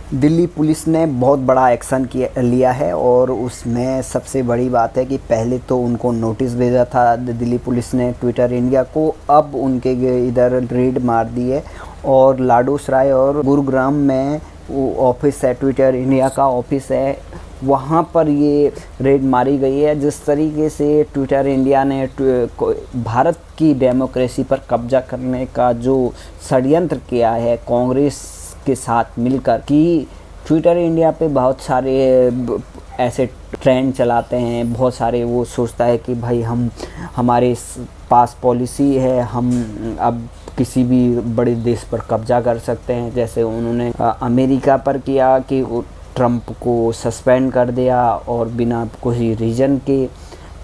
Delhi police ने बहुत बड़ा एक्शन लिया है और उसमें सबसे बड़ी बात है कि पहले तो उनको नोटिस भेजा था दिल्ली पुलिस ने ट्विटर इंडिया को। अब उनके इधर रेड मार दी है और लाडोसराय और गुरुग्राम में वो ऑफिस है, ट्विटर इंडिया का ऑफिस है, वहाँ पर ये रेड मारी गई है। जिस तरीके से ट्विटर इंडिया ने भारत की डेमोक्रेसी पर कब्जा करने का जो षड्यंत्र किया है कांग्रेस के साथ मिलकर, कि ट्विटर इंडिया पे बहुत सारे ऐसे ट्रेंड चलाते हैं, बहुत सारे वो सोचता है कि भाई हमारे पास पॉलिसी है, हम अब किसी भी बड़े देश पर कब्जा कर सकते हैं। जैसे उन्होंने अमेरिका पर किया कि ट्रंप को सस्पेंड कर दिया और बिना कोई रीज़न के।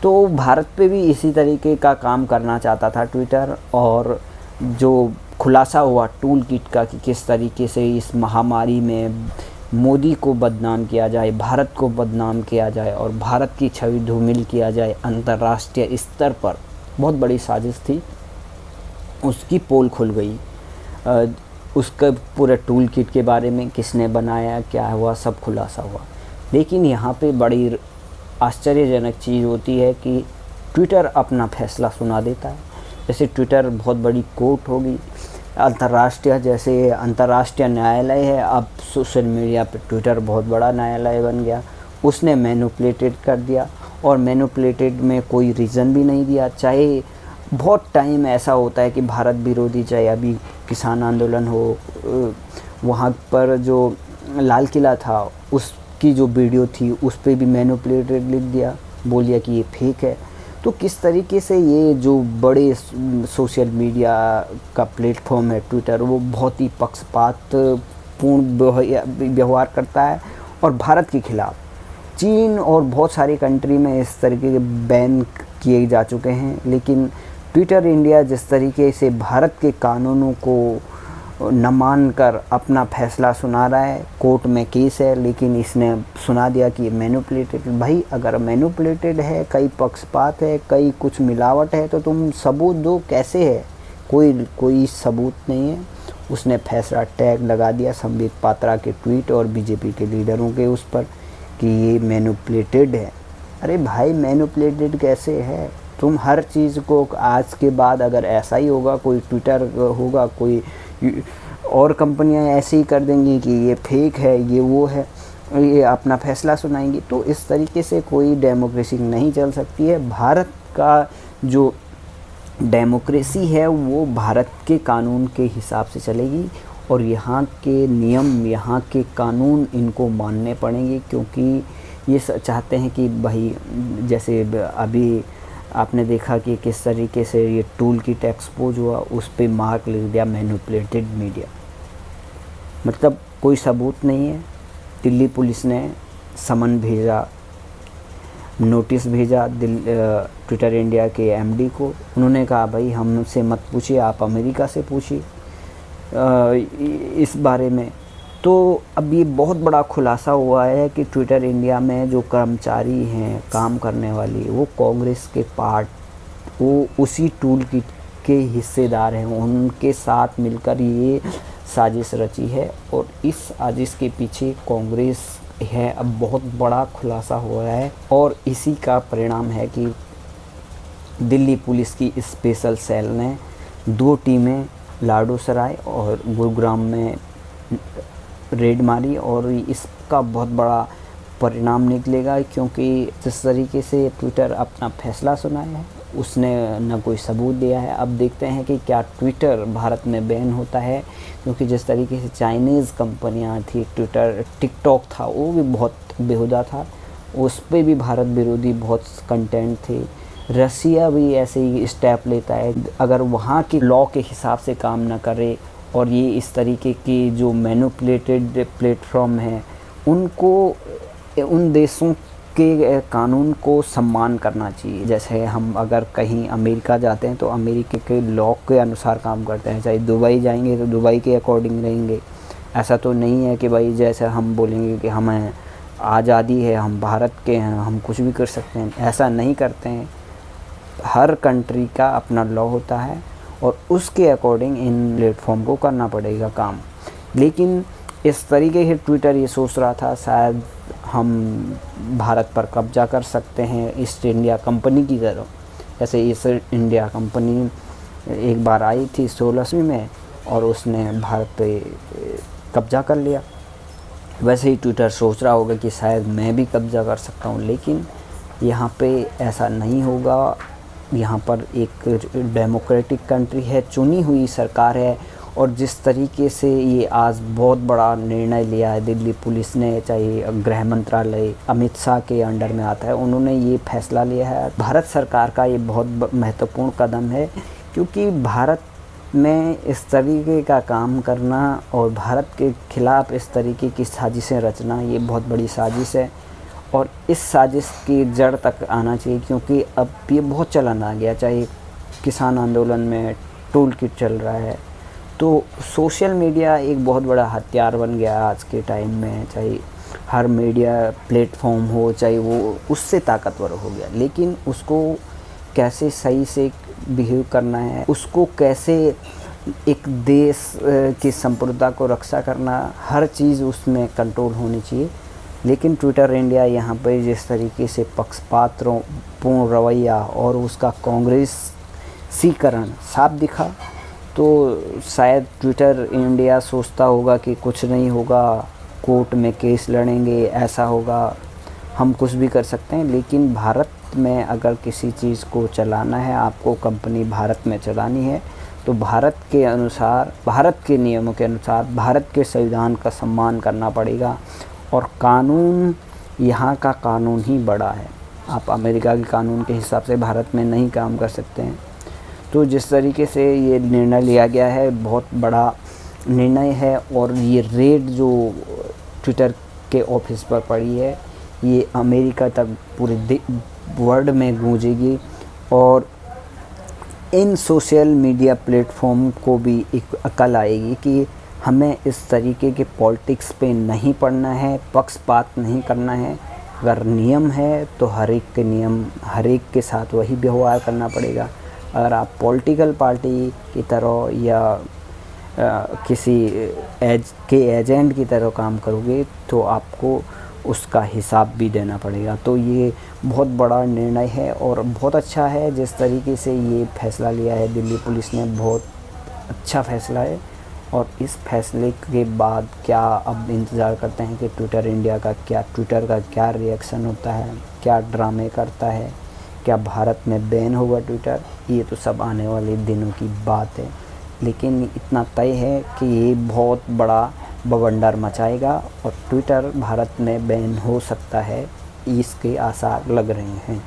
तो भारत पे भी इसी तरीके का काम करना चाहता था ट्विटर। और जो खुलासा हुआ टूल किट का कि किस तरीके से इस महामारी में मोदी को बदनाम किया जाए, भारत को बदनाम किया जाए और भारत की छवि धूमिल किया जाए अंतर्राष्ट्रीय स्तर पर, बहुत बड़ी साजिश थी। उसकी पोल खुल गई। उसके पूरे टूल किट के बारे में किसने बनाया, क्या हुआ, सब खुलासा हुआ। लेकिन यहाँ पे बड़ी आश्चर्यजनक चीज़ होती है कि ट्विटर अपना फैसला सुना देता है। जैसे ट्विटर बहुत बड़ी कोर्ट होगी, अंतर्राष्ट्रीय, जैसे अंतर्राष्ट्रीय न्यायालय है, अब सोशल मीडिया पे ट्विटर बहुत बड़ा न्यायालय बन गया। उसने मैनिपुलेटेड कर दिया और मैनिपुलेटेड में कोई रीज़न भी नहीं दिया। चाहे बहुत टाइम ऐसा होता है कि भारत विरोधी, चाहे अभी किसान आंदोलन हो, वहाँ पर जो लाल किला था उसकी जो वीडियो थी उस पर भी मैनिपुलेटेड लिख दिया, बोल दिया कि ये फेक है। तो किस तरीके से ये जो बड़े सोशल मीडिया का प्लेटफॉर्म है ट्विटर, वो बहुत ही पक्षपातपूर्ण व्यवहार करता है और भारत के खिलाफ। चीन और बहुत सारी कंट्री में इस तरीके के बैन किए जा चुके हैं, लेकिन ट्विटर इंडिया जिस तरीके से भारत के कानूनों को न मानकर अपना फैसला सुना रहा है, कोर्ट में केस है लेकिन इसने सुना दिया कि मैनिपुलेटेड। भाई अगर मैनिपुलेटेड है, कई पक्षपात है, कई कुछ मिलावट है, तो तुम सबूत दो, कैसे है? कोई सबूत नहीं है। उसने फैसला टैग लगा दिया संबित पात्रा के ट्वीट और बीजेपी के लीडरों के उस पर कि ये मैनिपुलेटेड है। अरे भाई मैनिपुलेटेड कैसे है? तुम हर चीज़ को आज के बाद अगर ऐसा ही होगा, कोई ट्विटर होगा, कोई और कंपनियां ऐसे ही कर देंगी कि ये फेक है, ये वो है, ये अपना फैसला सुनाएंगी। तो इस तरीके से कोई डेमोक्रेसी नहीं चल सकती है। भारत का जो डेमोक्रेसी है वो भारत के कानून के हिसाब से चलेगी और यहाँ के नियम, यहाँ के कानून इनको मानने पड़ेंगे, क्योंकि ये चाहते हैं कि भाई, जैसे अभी आपने देखा कि किस तरीके से ये टूल किट एक्सपोज हुआ, उस पे मार्क लिख दिया मैनिपुलेटेड मीडिया। मतलब कोई सबूत नहीं है। दिल्ली पुलिस ने समन भेजा, नोटिस भेजा ट्विटर इंडिया के एमडी को। उन्होंने कहा भाई हमसे मत पूछिए, आप अमेरिका से पूछिए इस बारे में। तो अब ये बहुत बड़ा खुलासा हुआ है कि ट्विटर इंडिया में जो कर्मचारी हैं, काम करने वाली, वो कांग्रेस के वो उसी टूल किट के हिस्सेदार हैं। उनके साथ मिलकर ये साजिश रची है और इस साजिश के पीछे कांग्रेस है। अब बहुत बड़ा खुलासा हुआ है और इसी का परिणाम है कि दिल्ली पुलिस की स्पेशल सेल ने 2 टीमें लाडोसराय और गुरुग्राम में रेड मारी और इसका बहुत बड़ा परिणाम निकलेगा, क्योंकि जिस तरीके से ट्विटर अपना फैसला सुनाया है, उसने न कोई सबूत दिया है। अब देखते हैं कि क्या ट्विटर भारत में बैन होता है, क्योंकि जिस तरीके से चाइनीज़ कंपनियां थी, ट्विटर, टिकटॉक था, वो भी बहुत बेहुदा था, उस पर भी भारत विरोधी बहुत कंटेंट थे। रसिया भी ऐसे ही स्टेप लेता है, अगर वहाँ के लॉ के हिसाब से काम न करे और ये इस तरीके की जो मैनिपुलेटेड प्लेटफॉर्म है, उनको उन देशों के कानून को सम्मान करना चाहिए। जैसे हम अगर कहीं अमेरिका जाते हैं तो अमेरिका के लॉ के अनुसार काम करते हैं, चाहे दुबई जाएंगे तो दुबई के अकॉर्डिंग रहेंगे। ऐसा तो नहीं है कि भाई जैसे हम बोलेंगे कि हमें आज़ादी है, हम भारत के हैं, हम कुछ भी कर सकते हैं, ऐसा नहीं करते हैं। हर कंट्री का अपना लॉ होता है और उसके अकॉर्डिंग इन प्लेटफॉर्म को करना पड़ेगा काम। लेकिन इस तरीके से ट्विटर ये सोच रहा था शायद हम भारत पर कब्जा कर सकते हैं ईस्ट इंडिया कंपनी की तरह। जैसे ईस्ट इंडिया कंपनी एक बार आई थी 16वीं में और उसने भारत पे कब्जा कर लिया, वैसे ही ट्विटर सोच रहा होगा कि शायद मैं भी कब्जा कर सकता हूँ। लेकिन यहाँ पे ऐसा नहीं होगा। यहाँ पर एक डेमोक्रेटिक कंट्री है, चुनी हुई सरकार है, और जिस तरीके से ये आज बहुत बड़ा निर्णय लिया है दिल्ली पुलिस ने, चाहे गृह मंत्रालय अमित शाह के अंडर में आता है, उन्होंने ये फैसला लिया है। भारत सरकार का ये बहुत महत्वपूर्ण कदम है, क्योंकि भारत में इस तरीके का काम करना और भारत के खिलाफ़ इस तरीके की साजिशें रचना, ये बहुत बड़ी साजिश है। और इस साजिश की जड़ तक आना चाहिए, क्योंकि अब ये बहुत चलन आ गया। चाहे किसान आंदोलन में टूल किट चल रहा है, तो सोशल मीडिया एक बहुत बड़ा हथियार बन गया आज के टाइम में। चाहे हर मीडिया प्लेटफॉर्म हो, चाहे वो उससे ताकतवर हो गया, लेकिन उसको कैसे सही से बिहेव करना है, उसको कैसे एक देश की संप्रभुता को रक्षा करना, हर चीज़ उसमें कंट्रोल होनी चाहिए। लेकिन ट्विटर इंडिया यहाँ पर जिस तरीके से पक्षपातपूर्ण रवैया और उसका कांग्रेसीकरण साफ दिखा, तो शायद ट्विटर इंडिया सोचता होगा कि कुछ नहीं होगा, कोर्ट में केस लड़ेंगे, ऐसा होगा, हम कुछ भी कर सकते हैं। लेकिन भारत में अगर किसी चीज़ को चलाना है, आपको कंपनी भारत में चलानी है, तो भारत के अनुसार, भारत के नियमों के अनुसार, भारत के संविधान का सम्मान करना पड़ेगा। और कानून, यहाँ का कानून ही बड़ा है। आप अमेरिका के कानून के हिसाब से भारत में नहीं काम कर सकते हैं। तो जिस तरीके से ये निर्णय लिया गया है, बहुत बड़ा निर्णय है। और ये रेड जो ट्विटर के ऑफिस पर पड़ी है, ये अमेरिका तक पूरे वर्ल्ड में गूंजेगी। और इन सोशल मीडिया प्लेटफॉर्म को भी एक अकल आएगी कि हमें इस तरीके के पॉलिटिक्स पे नहीं पढ़ना है, पक्षपात नहीं करना है। अगर नियम है तो हर एक के नियम, हर एक के साथ वही व्यवहार करना पड़ेगा। अगर आप पॉलिटिकल पार्टी की तरह या किसी एजेंट की तरह काम करोगे, तो आपको उसका हिसाब भी देना पड़ेगा। तो ये बहुत बड़ा निर्णय है और बहुत अच्छा है जिस तरीके से ये फैसला लिया है दिल्ली पुलिस ने, बहुत अच्छा फैसला है। और इस फैसले के बाद क्या, अब इंतज़ार करते हैं कि ट्विटर का क्या रिएक्शन होता है, क्या ड्रामे करता है, क्या भारत में बैन होगा ट्विटर। ये तो सब आने वाले दिनों की बात है। लेकिन इतना तय है कि ये बहुत बड़ा बवंडर मचाएगा और ट्विटर भारत में बैन हो सकता है, इसके आसार लग रहे हैं।